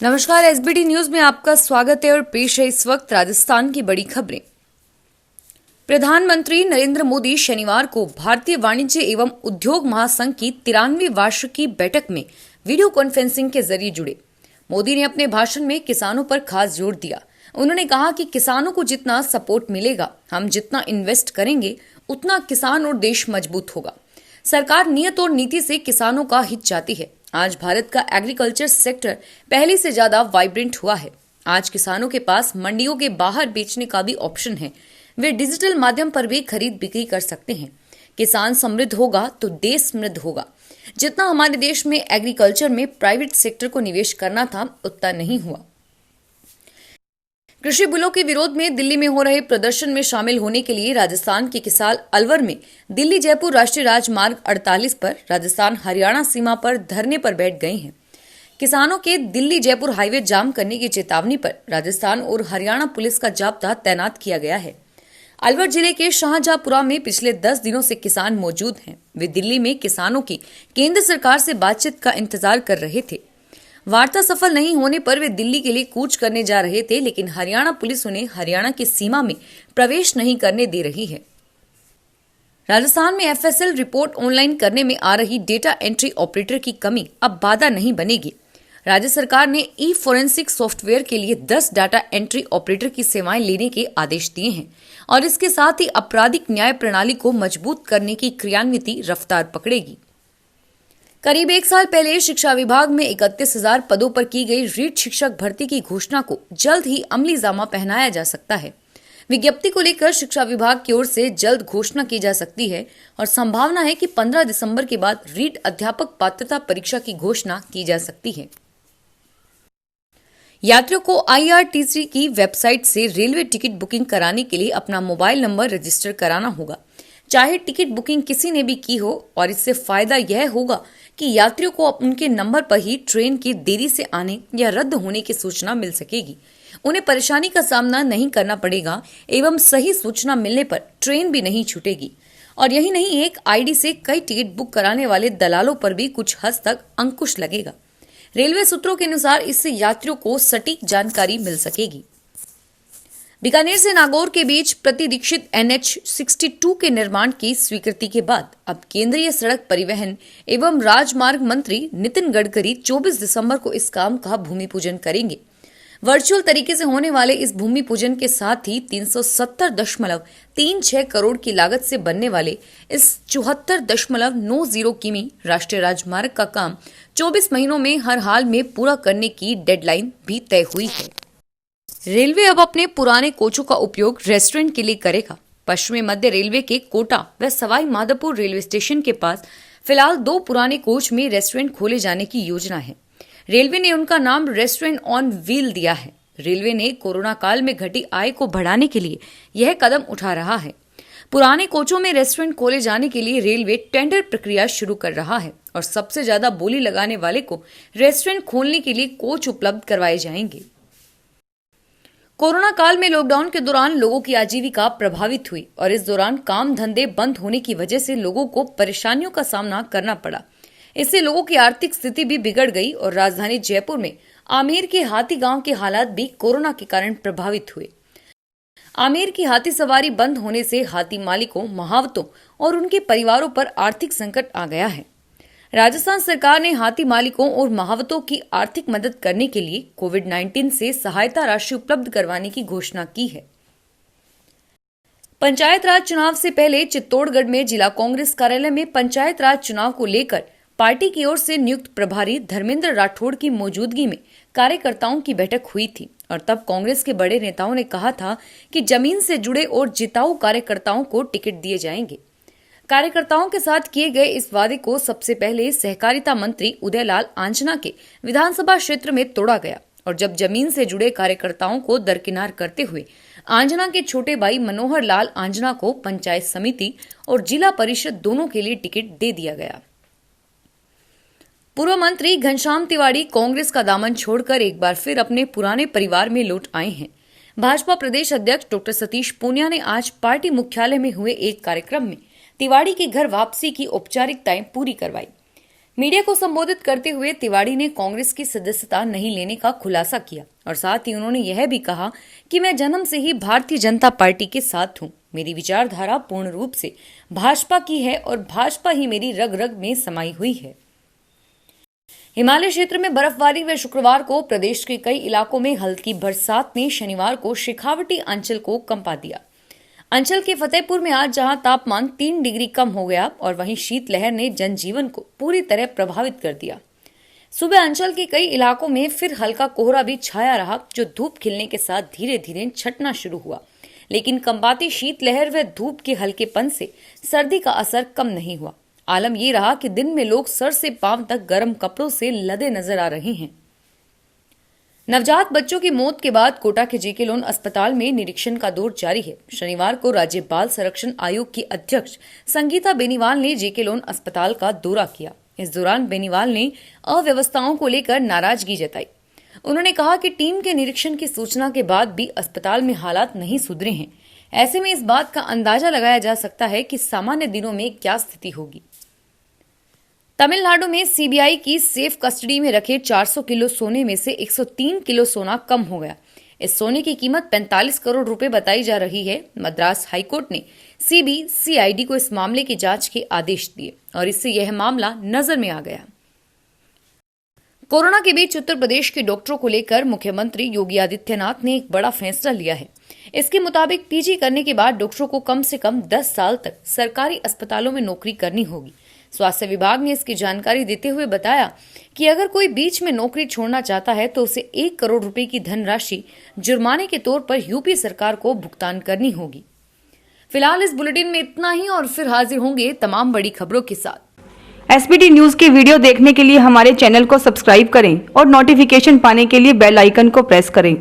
नमस्कार, SBT news में आपका स्वागत है और पेश है इस वक्त राजस्थान की बड़ी खबरें। प्रधानमंत्री नरेंद्र मोदी शनिवार को भारतीय वाणिज्य एवं उद्योग महासंघ की 93वीं वार्षिकी बैठक में वीडियो कॉन्फ्रेंसिंग के जरिए जुड़े। मोदी ने अपने भाषण में किसानों पर खास जोर दिया। उन्होंने कहा कि किसानों को जितना सपोर्ट मिलेगा, हम जितना इन्वेस्ट करेंगे, उतना किसान और देश मजबूत होगा। सरकार नियत और नीति से किसानों का हित चाहती है। आज भारत का एग्रीकल्चर सेक्टर पहले से ज्यादा वाइब्रेंट हुआ है। आज किसानों के पास मंडियों के बाहर बेचने का भी ऑप्शन है। वे डिजिटल माध्यम पर भी खरीद बिक्री कर सकते हैं। किसान समृद्ध होगा तो देश समृद्ध होगा। जितना हमारे देश में एग्रीकल्चर में प्राइवेट सेक्टर को निवेश करना था, उतना नहीं हुआ। कृषि बिलों के विरोध में दिल्ली में हो रहे प्रदर्शन में शामिल होने के लिए राजस्थान के किसाल अलवर में दिल्ली जयपुर राष्ट्रीय राजमार्ग 48 पर राजस्थान हरियाणा सीमा पर धरने पर बैठ गए हैं। किसानों के दिल्ली जयपुर हाईवे जाम करने की चेतावनी पर राजस्थान और हरियाणा पुलिस का जाब्ता तैनात किया गया है। अलवर जिले के शाहजहांपुरा में पिछले 10 दिनों से किसान मौजूद हैं। वे दिल्ली में किसानों की केंद्र सरकार से बातचीत का इंतजार कर रहे थे। वार्ता सफल नहीं होने पर वे दिल्ली के लिए कूच करने जा रहे थे, लेकिन हरियाणा पुलिस उन्हें हरियाणा की सीमा में प्रवेश नहीं करने दे रही है। राजस्थान में एफएसएल रिपोर्ट ऑनलाइन करने में आ रही डेटा एंट्री ऑपरेटर की कमी अब बाधा नहीं बनेगी। राज्य सरकार ने ई फोरेंसिक सॉफ्टवेयर के लिए 10 डाटा एंट्री ऑपरेटर की सेवाएं लेने के आदेश दिए हैं और इसके साथ ही आपराधिक न्याय प्रणाली को मजबूत करने की क्रियान्विति रफ्तार पकड़ेगी। करीब 1 साल पहले शिक्षा विभाग में 31,000 पदों पर की गई रीट शिक्षक भर्ती की घोषणा को जल्द ही अमली जामा पहनाया जा सकता है। विज्ञप्ति को लेकर शिक्षा विभाग की ओर से जल्द घोषणा की जा सकती है और संभावना है कि 15 दिसंबर के बाद रीट अध्यापक पात्रता परीक्षा की घोषणा की जा सकती है। यात्रियों को आईआरसीटीसी की वेबसाइट से रेलवे टिकट बुकिंग कराने के लिए अपना मोबाइल नंबर रजिस्टर कराना होगा, चाहे टिकट बुकिंग किसी ने भी की हो। और इससे फायदा यह होगा कि यात्रियों को उनके नंबर पर ही ट्रेन की देरी से आने या रद्द होने की सूचना मिल सकेगी। उन्हें परेशानी का सामना नहीं करना पड़ेगा एवं सही सूचना मिलने पर ट्रेन भी नहीं छूटेगी। और यही नहीं, एक आईडी से कई टिकट बुक कराने वाले दलालों पर भी कुछ हद तक अंकुश लगेगा। रेलवे सूत्रों के अनुसार इससे यात्रियों को सटीक जानकारी मिल सकेगी। बीकानेर से नागौर के बीच प्रतिदीक्षित NH62 के निर्माण की स्वीकृति के बाद अब केंद्रीय सड़क परिवहन एवं राजमार्ग मंत्री नितिन गडकरी 24 दिसंबर को इस काम का भूमि पूजन करेंगे। वर्चुअल तरीके से होने वाले इस भूमि पूजन के साथ ही 370.36 करोड़ की लागत से बनने वाले इस 74.90 किमी राष्ट्रीय राजमार्ग का काम 24 महीनों में हर हाल में पूरा करने की डेडलाइन भी तय हुई है। रेलवे अब अपने पुराने कोचों का उपयोग रेस्टोरेंट के लिए करेगा। पश्चिमी मध्य रेलवे के कोटा व सवाई माधोपुर रेलवे स्टेशन के पास फिलहाल 2 पुराने कोच में रेस्टोरेंट खोले जाने की योजना है। रेलवे ने उनका नाम रेस्टोरेंट ऑन व्हील दिया है। रेलवे ने कोरोना काल में घटी आय को बढ़ाने के लिए यह कदम उठा रहा है। पुराने कोचों में रेस्टोरेंट खोले जाने के लिए रेलवे टेंडर प्रक्रिया शुरू कर रहा है और सबसे ज्यादा बोली लगाने वाले को रेस्टोरेंट खोलने के लिए कोच उपलब्ध करवाए जाएंगे। कोरोना काल में लॉकडाउन के दौरान लोगों की आजीविका प्रभावित हुई और इस दौरान काम धंधे बंद होने की वजह से लोगों को परेशानियों का सामना करना पड़ा। इससे लोगों की आर्थिक स्थिति भी बिगड़ गई और राजधानी जयपुर में आमेर के हाथी गांव के हालात भी कोरोना के कारण प्रभावित हुए। आमेर की हाथी सवारी बंद होने से हाथी मालिकों, महावतों और उनके परिवारों पर आर्थिक संकट आ गया है। राजस्थान सरकार ने हाथी मालिकों और महावतों की आर्थिक मदद करने के लिए कोविड-19 से सहायता राशि उपलब्ध करवाने की घोषणा की है। पंचायत राज चुनाव से पहले चित्तौड़गढ़ में जिला कांग्रेस कार्यालय में पंचायत राज चुनाव को लेकर पार्टी की ओर से नियुक्त प्रभारी धर्मेंद्र राठौड़ की मौजूदगी में कार्यकर्ताओं की बैठक हुई थी और तब कांग्रेस के बड़े नेताओं ने कहा था कि जमीन से जुड़े और जिताऊ कार्यकर्ताओं को टिकट दिए जाएंगे। कार्यकर्ताओं के साथ किए गए इस वादे को सबसे पहले सहकारिता मंत्री उदयलाल आंजना के विधानसभा क्षेत्र में तोड़ा गया और जब जमीन से जुड़े कार्यकर्ताओं को दरकिनार करते हुए आंजना के छोटे भाई मनोहर लाल आंजना को पंचायत समिति और जिला परिषद दोनों के लिए टिकट दे दिया गया। पूर्व मंत्री घनश्याम तिवारी कांग्रेस का दामन छोड़कर एक बार फिर अपने पुराने परिवार में लौट आए हैं। भाजपा प्रदेश अध्यक्ष डॉक्टर सतीश पूनिया ने आज पार्टी मुख्यालय में हुए एक कार्यक्रम में तिवारी के घर वापसी की औपचारिकताएं पूरी करवाई। मीडिया को संबोधित करते हुए तिवाड़ी ने कांग्रेस की सदस्यता नहीं लेने का खुलासा किया और साथ ही उन्होंने यह भी कहा कि मैं जन्म से ही भारतीय जनता पार्टी के साथ हूं। मेरी विचारधारा पूर्ण रूप से भाजपा की है और भाजपा ही मेरी रग रग में समाई हुई है। हिमालय क्षेत्र में बर्फबारी व शुक्रवार को प्रदेश के कई इलाकों में हल्की बरसात ने शनिवार को शेखावटी अंचल को कंपा दिया। अंचल के फतेहपुर में आज जहां तापमान 3 डिग्री कम हो गया और वहीं शीतलहर ने जनजीवन को पूरी तरह प्रभावित कर दिया। सुबह अंचल के कई इलाकों में फिर हल्का कोहरा भी छाया रहा, जो धूप खिलने के साथ धीरे धीरे छटना शुरू हुआ, लेकिन कंपाती शीतलहर व धूप के हल्केपन से सर्दी का असर कम नहीं हुआ। आलम ये रहा कि दिन में लोग सर से पांव तक गर्म कपड़ों से लदे नजर आ रहे हैं। नवजात बच्चों की मौत के बाद कोटा के जेके लोन अस्पताल में निरीक्षण का दौर जारी है। शनिवार को राज्य बाल संरक्षण आयोग की अध्यक्ष संगीता बेनीवाल ने जेके लोन अस्पताल का दौरा किया। इस दौरान बेनीवाल ने अव्यवस्थाओं को लेकर नाराजगी जताई। उन्होंने कहा कि टीम के निरीक्षण की सूचना के बाद भी अस्पताल में हालात नहीं सुधरे हैं। ऐसे में इस बात का अंदाजा लगाया जा सकता है कि सामान्य दिनों में क्या स्थिति होगी। तमिलनाडु में सीबीआई की सेफ कस्टडी में रखे 400 किलो सोने में से 103 किलो सोना कम हो गया। इस सोने की कीमत 45 करोड़ रुपए बताई जा रही है। मद्रास हाईकोर्ट ने सीबीसीआईडी को इस मामले की जांच के आदेश दिए और इससे यह मामला नजर में आ गया। कोरोना के बीच उत्तर प्रदेश के डॉक्टरों को लेकर मुख्यमंत्री योगी आदित्यनाथ ने एक बड़ा फैसला लिया है। इसके मुताबिक पीजी करने के बाद डॉक्टरों को कम से कम 10 साल तक सरकारी अस्पतालों में नौकरी करनी होगी। स्वास्थ्य विभाग ने इसकी जानकारी देते हुए बताया कि अगर कोई बीच में नौकरी छोड़ना चाहता है तो उसे 1 करोड़ रुपए की धनराशि जुर्माने के तौर पर यूपी सरकार को भुगतान करनी होगी। फिलहाल इस बुलेटिन में इतना ही और फिर हाजिर होंगे तमाम बड़ी खबरों के साथ। एसबीटी न्यूज के वीडियो देखने के लिए हमारे चैनल को सब्सक्राइब करें और नोटिफिकेशन पाने के लिए बेल आइकन को प्रेस करें।